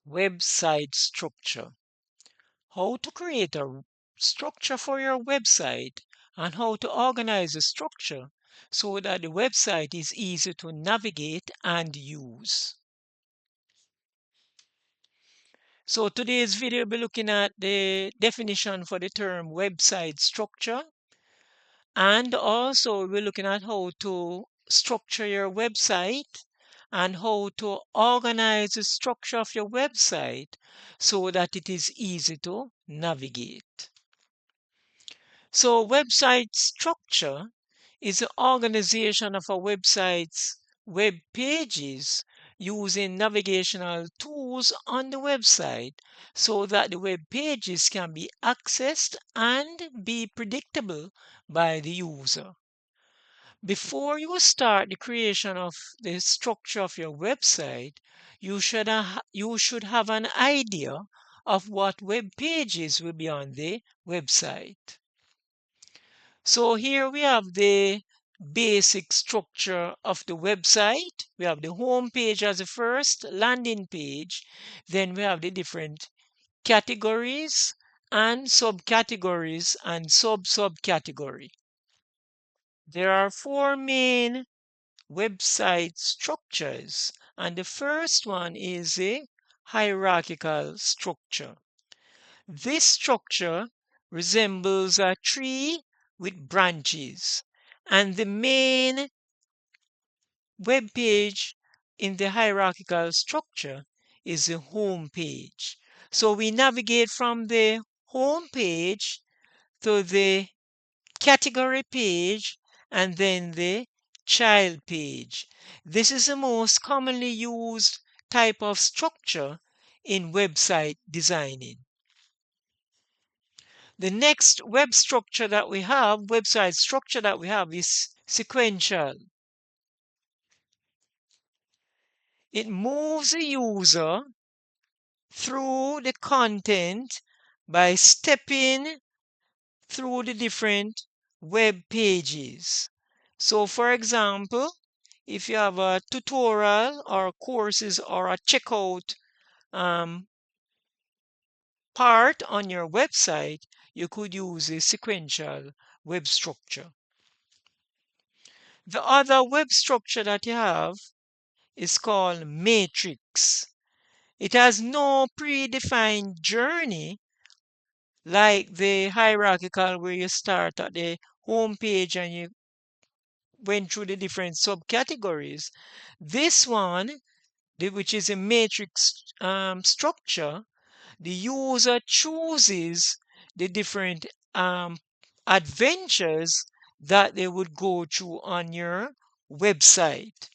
Website structure. How to create a structure for your website and how to organize the structure so that the website is easy to navigate and use. So today's video will be looking at the definition for the term website structure, and also we're looking at how to structure your website and how to organize the structure of your website so that it is easy to navigate. So website structure is the organization of a website's web pages using navigational tools on the website so that the web pages can be accessed and be predictable by the user. Before you start the creation of the structure of your website, you should have an idea of what web pages will be on the website. So here we have the basic structure of the website. We have the home page as the first landing page. Then we have the different categories and subcategories and subcategory. There are four main website structures, and the first one is a hierarchical structure. This structure resembles a tree with branches, and the main web page in the hierarchical structure is the home page. So we navigate from the home page to the category page and then the child page. This is the most commonly used type of structure in website designing. The next website structure that we have is sequential. It moves the user through the content by stepping through the different web pages. So for example, if you have a tutorial or courses or a checkout part on your website, you could use a sequential web structure. The other web structure that you have is called matrix. It has no predefined journey like the hierarchical where you start at the home page and you went through the different subcategories. This one, which is a matrix structure, the user chooses the different adventures that they would go through on your website.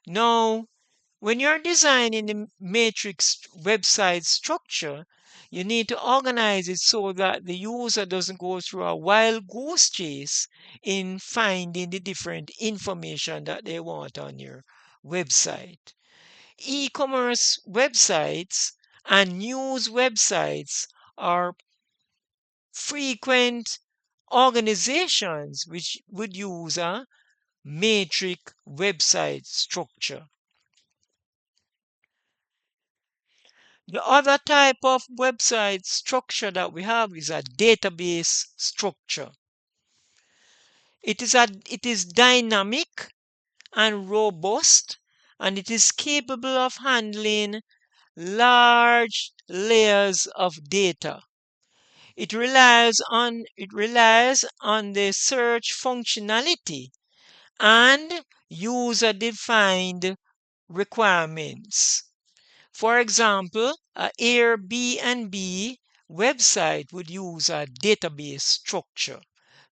Now, when you're designing the matrix website structure, you need to organize it so that the user doesn't go through a wild goose chase in finding the different information that they want on your website. E-commerce websites and news websites are frequent organizations which would use a matrix website structure. The other type of website structure that we have is a database structure. It is dynamic and robust, and it is capable of handling large layers of data. It relies on the search functionality and user-defined requirements. For example, an Airbnb website would use a database structure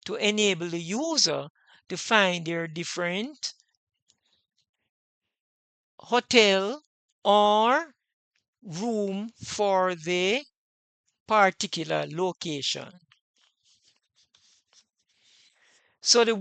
to enable the user to find their different hotel or room for the particular location. So the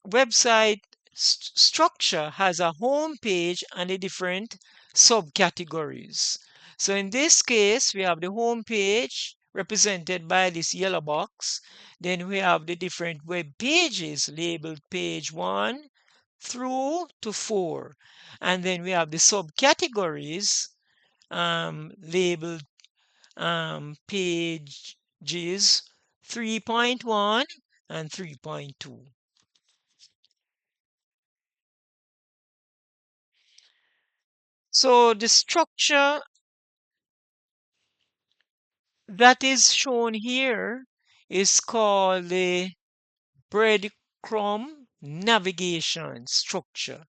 website structure has a home page and the different subcategories. So in this case, we have the home page represented by this yellow box. Then we have the different web pages labeled page 1 through to 4. And then we have the subcategories labeled pages 3.1 and 3.2. So the structure that is shown here is called the breadcrumb navigation structure.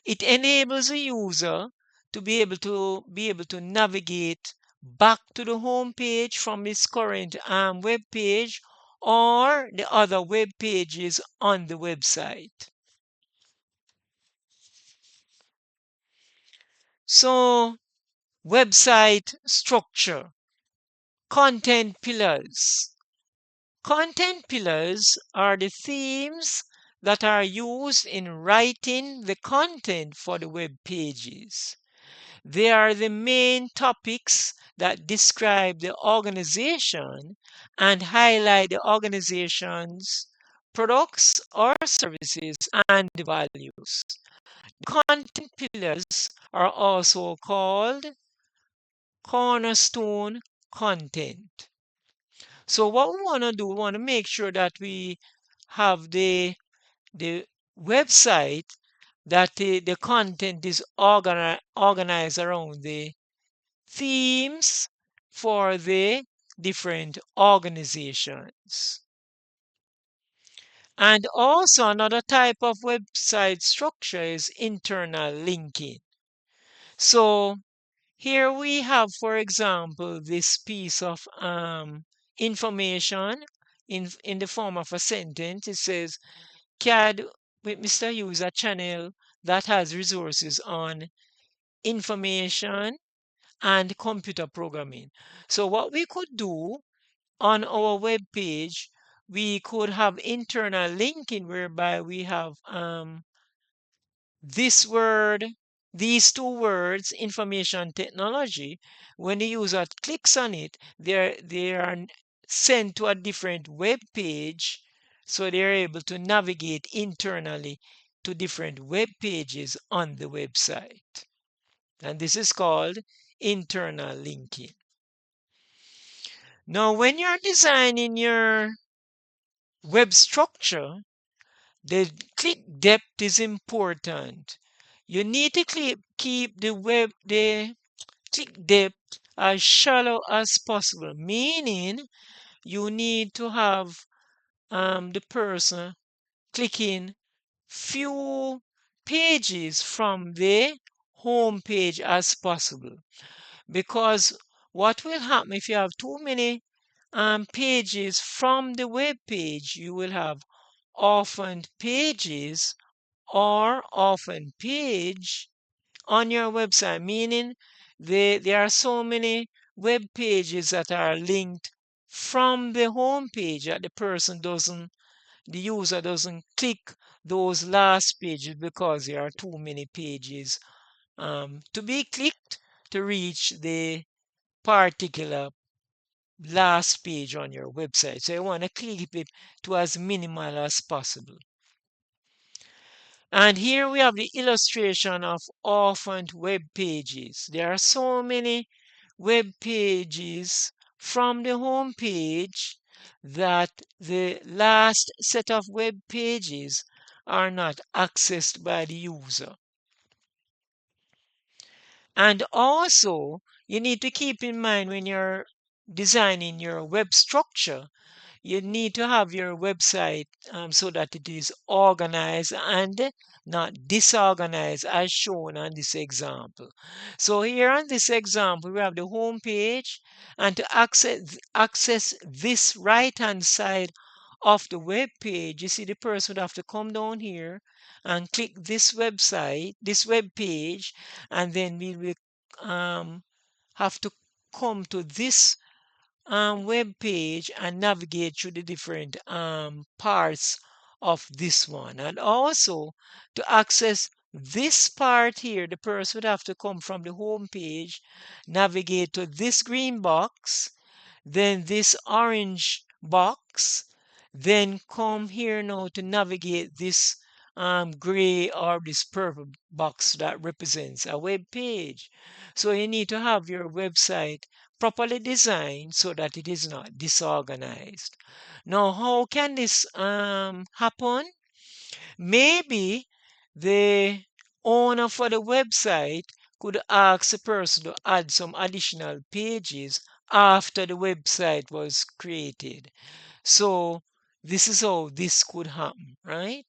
It enables a user to be able to navigate back to the home page from its current web page or the other web pages on the website. So, website structure, content pillars. Content pillars are the themes that are used in writing the content for the web pages. They are the main topics that describe the organization and highlight the organization's products or services and values. Content pillars are also called cornerstone content. So what we want to do, we want to make sure that we have the website that the content is organized around the themes for the different organizations. And also another type of website structure is internal linking. So here we have, for example, this piece of information in the form of a sentence. It says, CAD with Mr. Hughes, a channel that has resources on information and computer programming. So what we could do on our web page, we could have internal linking whereby we have this word, these two words, information technology. When the user clicks on it, they are sent to a different web page, so they're able to navigate internally to different web pages on the website. And this is called internal linking. Now, when you're designing your web structure, the click depth is important. You need to keep the click depth as shallow as possible, meaning you need to have the person clicking few pages from the home page as possible. Because what will happen if you have too many pages from the web page, you will have orphaned pages or orphaned page on your website, meaning there are so many web pages that are linked from the home page that the user doesn't click those last pages because there are too many pages to be clicked to reach the particular last page on your website. So you want to keep it to as minimal as possible. And here we have the illustration of orphaned web pages. There are so many web pages from the home page that the last set of web pages are not accessed by the user. And also, you need to keep in mind when you're designing your web structure, you need to have your website so that it is organized and not disorganized as shown on this example. So here on this example, we have the home page, and to access this right hand side of the web page, you see the person would have to come down here and click this website, this web page, and then we will have to come to this web page and navigate through the different parts of this one. And also to access this part here, the person would have to come from the home page, navigate to this green box, then this orange box, then come here now to navigate this gray or this purple box that represents a web page. So you need to have your website properly designed so that it is not disorganized. Now, how can this happen? Maybe the owner for the website could ask the person to add some additional pages after the website was created. So this is how this could happen, right?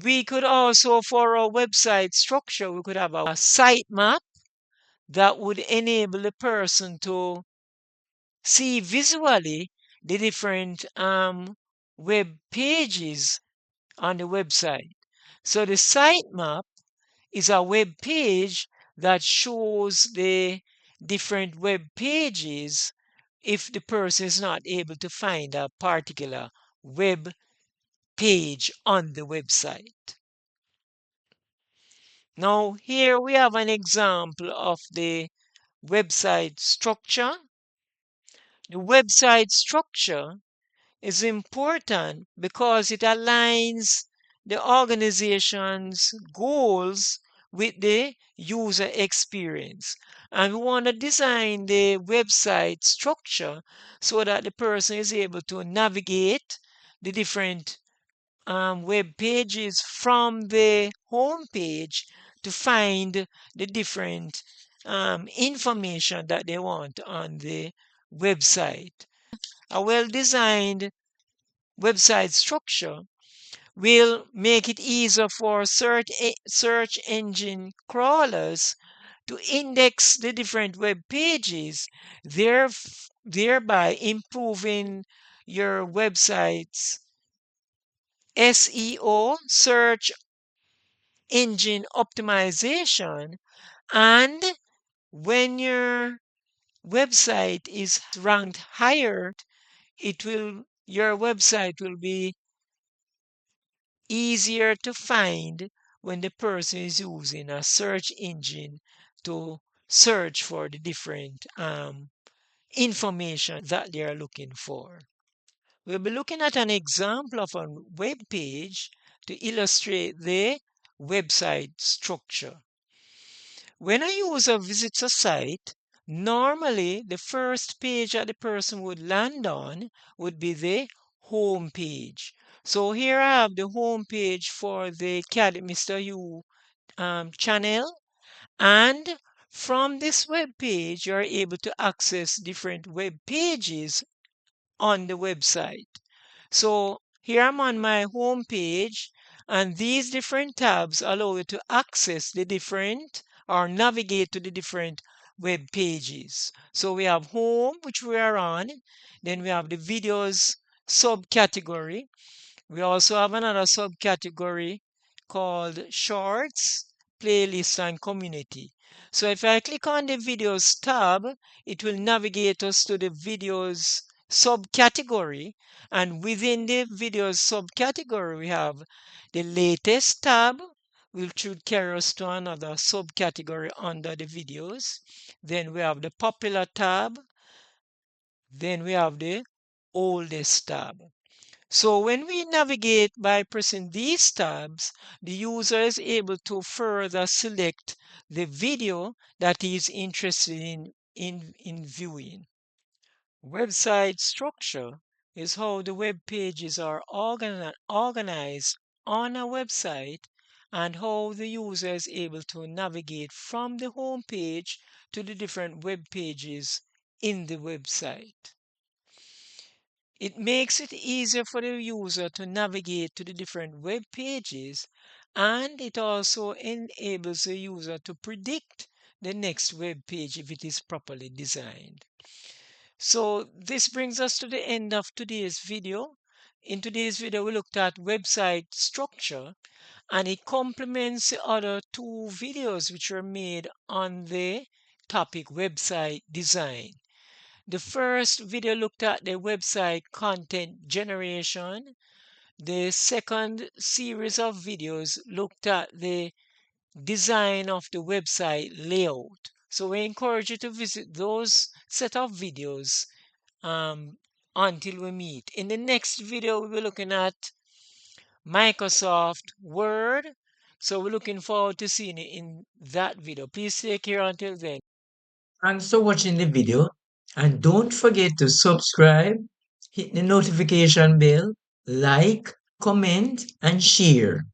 We could also, for our website structure, we could have a sitemap that would enable the person to see visually the different web pages on the website. So the sitemap is a web page that shows the different web pages if the person is not able to find a particular web page on the website. Now, here we have an example of the website structure. The website structure is important because it aligns the organization's goals with the user experience. And we want to design the website structure so that the person is able to navigate the different web pages from the home page to find the different information that they want on the website. A well designed website structure will make it easier for search engine crawlers to index the different web pages, thereby improving your website's SEO, search engine optimization, and when your website is ranked higher, your website will be easier to find when the person is using a search engine to search for the different information that they are looking for. We'll be looking at an example of a web page to illustrate the website structure. When a user visits a site, normally the first page that the person would land on would be the home page. So here I have the home page for the Cat Mr. U channel, and from this web page you're able to access different web pages on the website. So here I'm on my home page, and these different tabs allow you to access the different or navigate to the different web pages. So we have home, which we are on, then we have the videos subcategory. We also have another subcategory called shorts, playlist, and community. So if I click on the videos tab, it will navigate us to the videos subcategory, and within the videos subcategory we have the latest tab, which should carry us to another subcategory under the videos. Then we have the popular tab, then we have the oldest tab. So when we navigate by pressing these tabs, the user is able to further select the video that he is interested in viewing. Website structure is how the web pages are organized on a website and how the user is able to navigate from the home page to the different web pages in the website. It makes it easier for the user to navigate to the different web pages, and it also enables the user to predict the next web page if it is properly designed. So this brings us to the end of today's video. In today's video, we looked at website structure, and it complements the other two videos which were made on the topic website design. The first video looked at the website content generation. The second series of videos looked at the design of the website layout. So we encourage you to visit those set of videos until we meet. In the next video, we'll be looking at Microsoft Word. So we're looking forward to seeing you in that video. Please take care until then. Thanks for watching the video, and don't forget to subscribe, hit the notification bell, like, comment, and share.